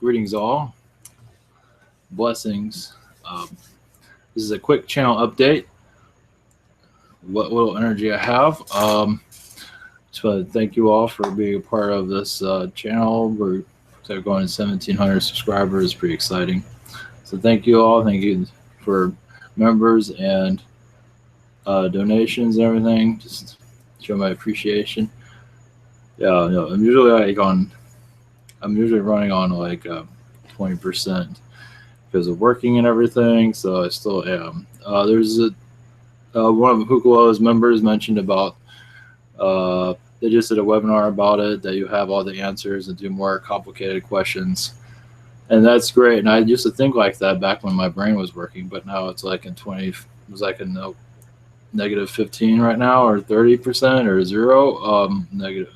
Greetings, all. Blessings. This is a quick channel update. What little energy I have. Just want to thank you all for being a part of this channel. We're going to 1,700 subscribers. Pretty exciting. So thank you all. Thank you for members and donations and everything. Just show my appreciation. Yeah, no, I'm usually running on like 20% because of working and everything. So I still am. There's one of Hukulo's members mentioned about they just did a webinar about it, that you have all the answers and do more complicated questions. And that's great. And I used to think like that back when my brain was working, but now it's like in negative 15 right now, or 30% or zero. Negative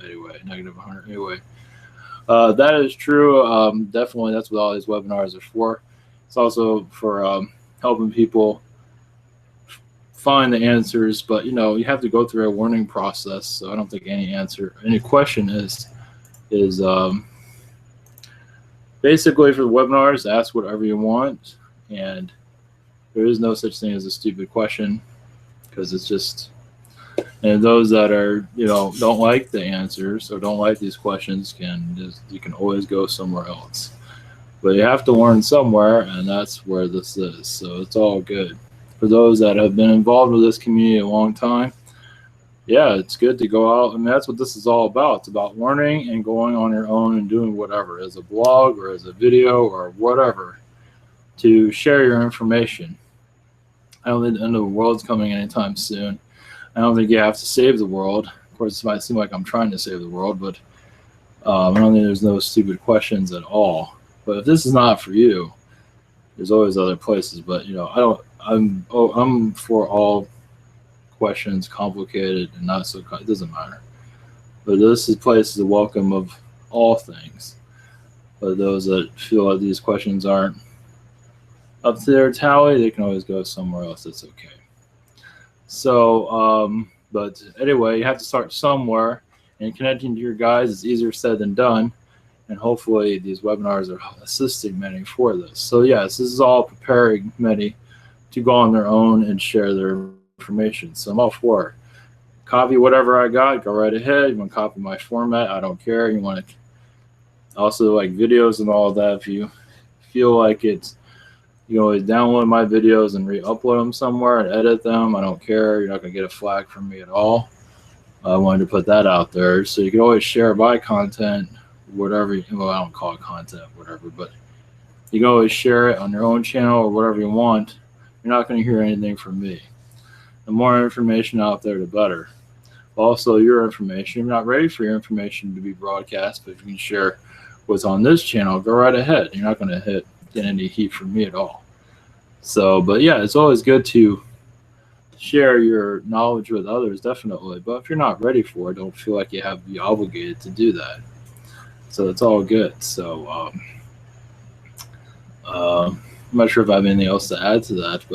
100 anyway. That is true. Definitely, that's what all these webinars are for. It's also for helping people find the answers, but you have to go through a warning process. So I don't think any question is basically for the webinars. Ask whatever you want, and there is no such thing as a stupid question, because it's just. And those that are don't like the answers or don't like these questions you can always go somewhere else. But you have to learn somewhere, and that's where this is. So it's all good. For those that have been involved with this community a long time, yeah, it's good to go out. And that's what this is all about. It's about learning and going on your own and doing whatever, as a blog or as a video or whatever, to share your information. I don't think the end of the world's coming anytime soon. I don't think you have to save the world. Of course, it might seem like I'm trying to save the world, but I don't think there's no stupid questions at all. But if this is not for you, there's always other places. But I'm for all questions, complicated and not so. It doesn't matter. But place is a welcome of all things. But those that feel like these questions aren't up to their tally, they can always go somewhere else. That's okay. So, but anyway, you have to start somewhere, and connecting to your guys is easier said than done. And hopefully these webinars are assisting many for this. So yes, this is all preparing many to go on their own and share their information. So I'm all for it. Copy whatever I got, go right ahead. You want to copy my format, I don't care. You want to also like videos and all of that. If you feel like it's, you can always download my videos and re-upload them somewhere and edit them. I don't care. You're not going to get a flag from me at all. I wanted to put that out there. So you can always share my content, whatever. Well, I don't call it content, whatever, but you can always share it on your own channel or whatever you want. You're not going to hear anything from me. The more information out there, the better. Also, your information. You're not ready for your information to be broadcast, but if you can share what's on this channel, go right ahead. You're not going to get any heat from me at all. So, but yeah, it's always good to share your knowledge with others, definitely. But if you're not ready for it, don't feel like you have to be obligated to do that. So it's all good. So I'm not sure if I have anything else to add to that,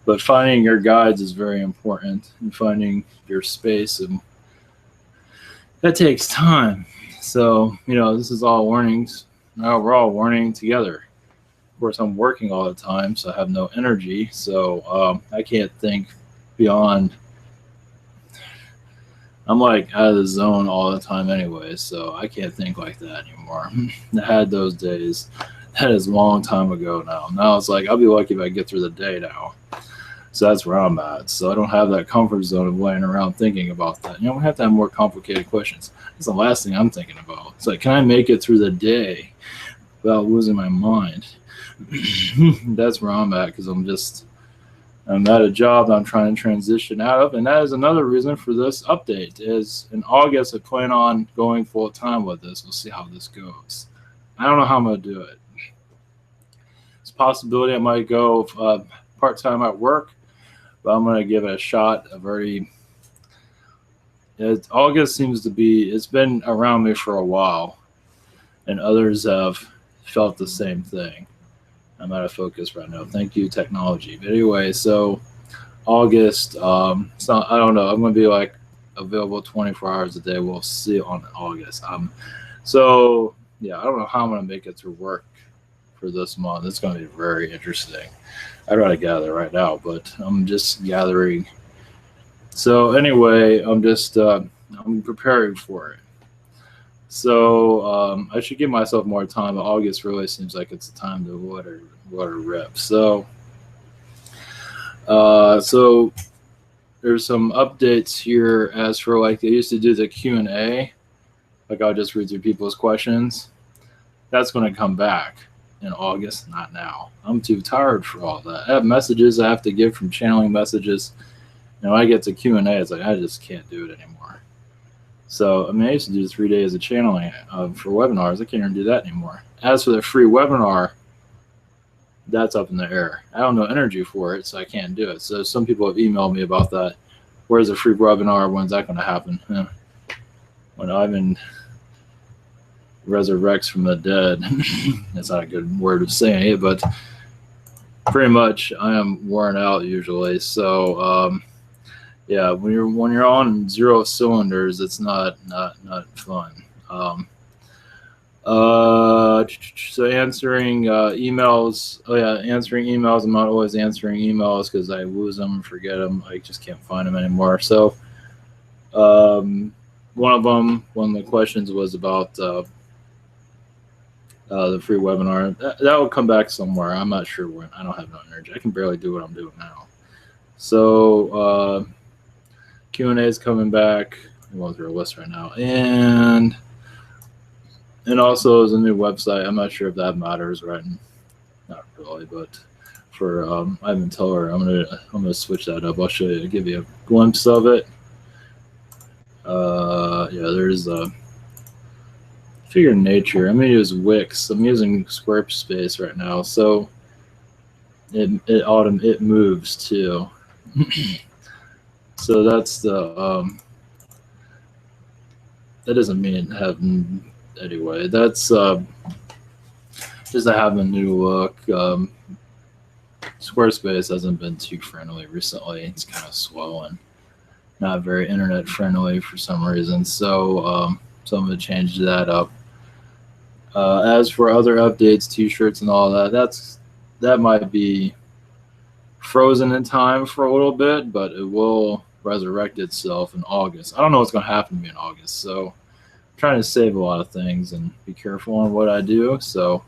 but finding your guides is very important, and finding your space, and that takes time. So this is all warnings. Now we're all learning together. Of course, I'm working all the time, so I have no energy. So I can't think beyond. I'm like out of the zone all the time anyway, so I can't think like that anymore. I had those days. That is a long time ago now. Now it's like I'll be lucky if I get through the day now. So that's where I'm at. So I don't have that comfort zone of laying around thinking about that. We have to have more complicated questions. That's the last thing I'm thinking about. It's like, can I make it through the day without losing my mind? That's where I'm at, because I'm at a job that I'm trying to transition out of, and that is another reason for this update. Is in August I plan on going full time with this. We'll see how this goes. I don't know how I'm gonna do it. It's a possibility I might go part-time at work, but I'm gonna give it a shot. August seems to be, it's been around me for a while, and others have felt the same thing. I'm out of focus right now. Thank you, technology. But anyway, so August, I don't know. I'm going to be like available 24 hours a day. We'll see on August. So yeah, I don't know how I'm gonna make it through work for this month. It's gonna be very interesting. I'd rather gather right now, but I'm just gathering. So anyway, I'm preparing for it. So I should give myself more time. But August really seems like it's the time to let her rip. So there's some updates here as for like they used to do the Q&A. Like I'll just read through people's questions. That's going to come back in August, not now. I'm too tired for all that. I have messages I have to give from channeling messages. And when I get to Q&A, it's like I just can't do it anymore. So I mean, I used to do 3 days of channeling for webinars. I can't even do that anymore. As for the free webinar, that's up in the air. I don't know energy for it, so I can't do it. So some people have emailed me about that. Where's the free webinar? When's that going to happen? When Ivan resurrects from the dead. That's not a good word of saying it, but pretty much I am worn out usually. So yeah, when you're on zero cylinders, it's not fun. So answering emails. Oh yeah, answering emails. I'm not always answering emails because I lose them, forget them. I just can't find them anymore. So one of the questions was about the free webinar. That will come back somewhere. I'm not sure when. I don't have no energy. I can barely do what I'm doing now. So Q&A is coming back. I'm going through a list right now, and also there's a new website. I'm not sure if that matters, right? Not really, but for Ivan Teller, I'm gonna switch that up. I'll show you, give you a glimpse of it. Yeah, there's Figure Nature. I'm gonna use Wix. I'm using Squarespace right now, so it moves too. So that's the that doesn't mean having anyway. That's just to have a new look. Squarespace hasn't been too friendly recently. It's kind of slow and not very internet friendly for some reason. So I'm gonna change that up. As for other updates, t-shirts and all that might be frozen in time for a little bit, but it will resurrect itself in August. I don't know what's going to happen to me in August, so I'm trying to save a lot of things and be careful on what I do. So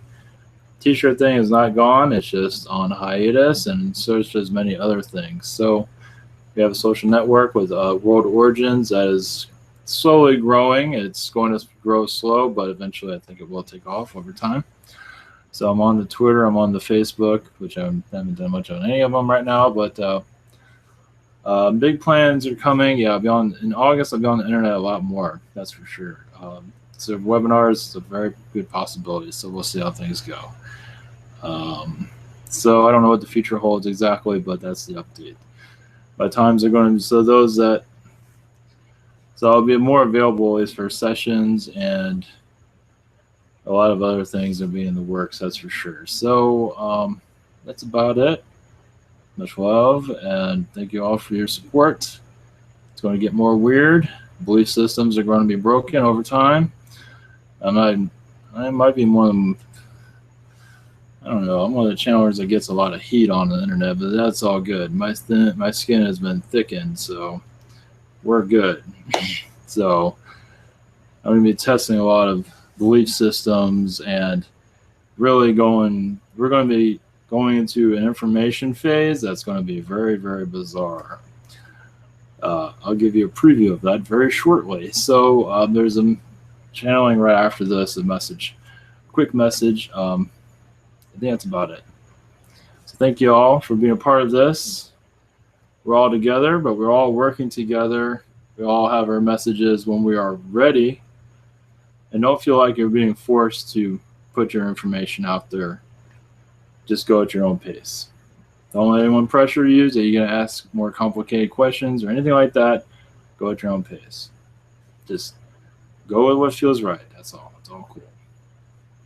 t-shirt thing is not gone, it's just on hiatus, and so is many other things. So we have a social network with World Origins that is slowly growing. It's going to grow slow, but eventually I think it will take off over time. So I'm on the Twitter, I'm on the Facebook, which I haven't done much on any of them right now, but big plans are coming. Yeah, in August, I'll be on the internet a lot more, that's for sure. So webinars is a very good possibility, so we'll see how things go. So I don't know what the future holds exactly, but that's the update. By times are going to, so I'll be more available is for sessions, and a lot of other things will be in the works, that's for sure. So that's about it. Much love, and thank you all for your support. It's going to get more weird. Belief systems are going to be broken over time. I might be one of them. I don't know. I'm one of the channelers that gets a lot of heat on the internet, but that's all good. My skin has been thickened, so we're good. So I'm going to be testing a lot of belief systems and really we're going to be going into an information phase that's going to be very, very bizarre. I'll give you a preview of that very shortly. So there's a channeling right after this, quick message. I think that's about it. So thank you all for being a part of this. We're all together, but we're all working together. We all have our messages when we are ready. And don't feel like you're being forced to put your information out there. Just go at your own pace. Don't let anyone pressure you that you're going to ask more complicated questions or anything like that. Go at your own pace. Just go with what feels right. That's all. It's all cool.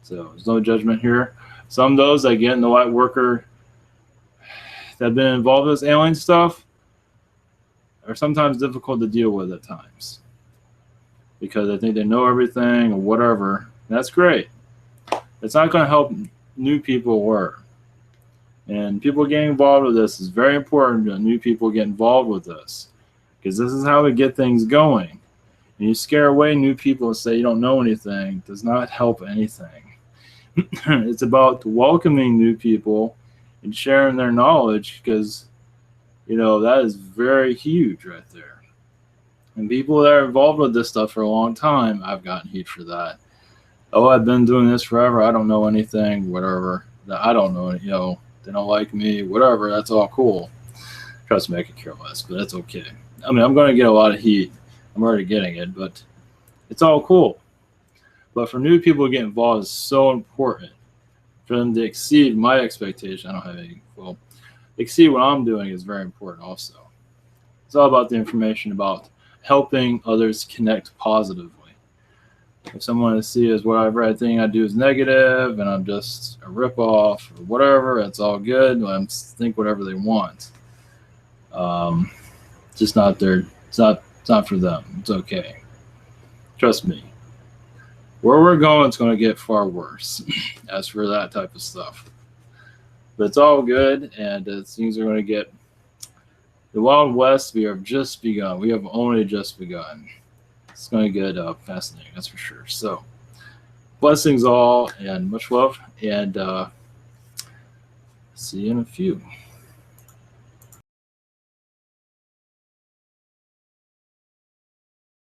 So there's no judgment here. Some of those that get in the light worker that have been involved with this alien stuff are sometimes difficult to deal with at times because I think they know everything or whatever. That's great. It's not going to help new people learn. And people getting involved with this is very important that new people get involved with this, because this is how we get things going. And you scare away new people and say you don't know anything does not help anything. It's about welcoming new people and sharing their knowledge, because that is very huge right there. And people that are involved with this stuff for a long time, I've gotten heat for that. Oh, I've been doing this forever, I don't know anything, whatever. I don't know, they don't like me, whatever, that's all cool. Trust me, I could care less, but that's okay. I mean, I'm going to get a lot of heat. I'm already getting it, but it's all cool. But for new people to get involved is so important. For them to exceed my expectation, I don't have any, exceed what I'm doing is very important also. It's all about the information about helping others connect positively. If someone sees whatever I think I do is negative and I'm just a ripoff or whatever, it's all good. Let them think whatever they want. Just not their. It's not for them. It's okay. Trust me. Where we're going, it's going to get far worse. As for that type of stuff, but it's all good, and things are going to get. The Wild West, we have just begun. We have only just begun. It's going to get fascinating, that's for sure. So, blessings all, and much love, and see you in a few.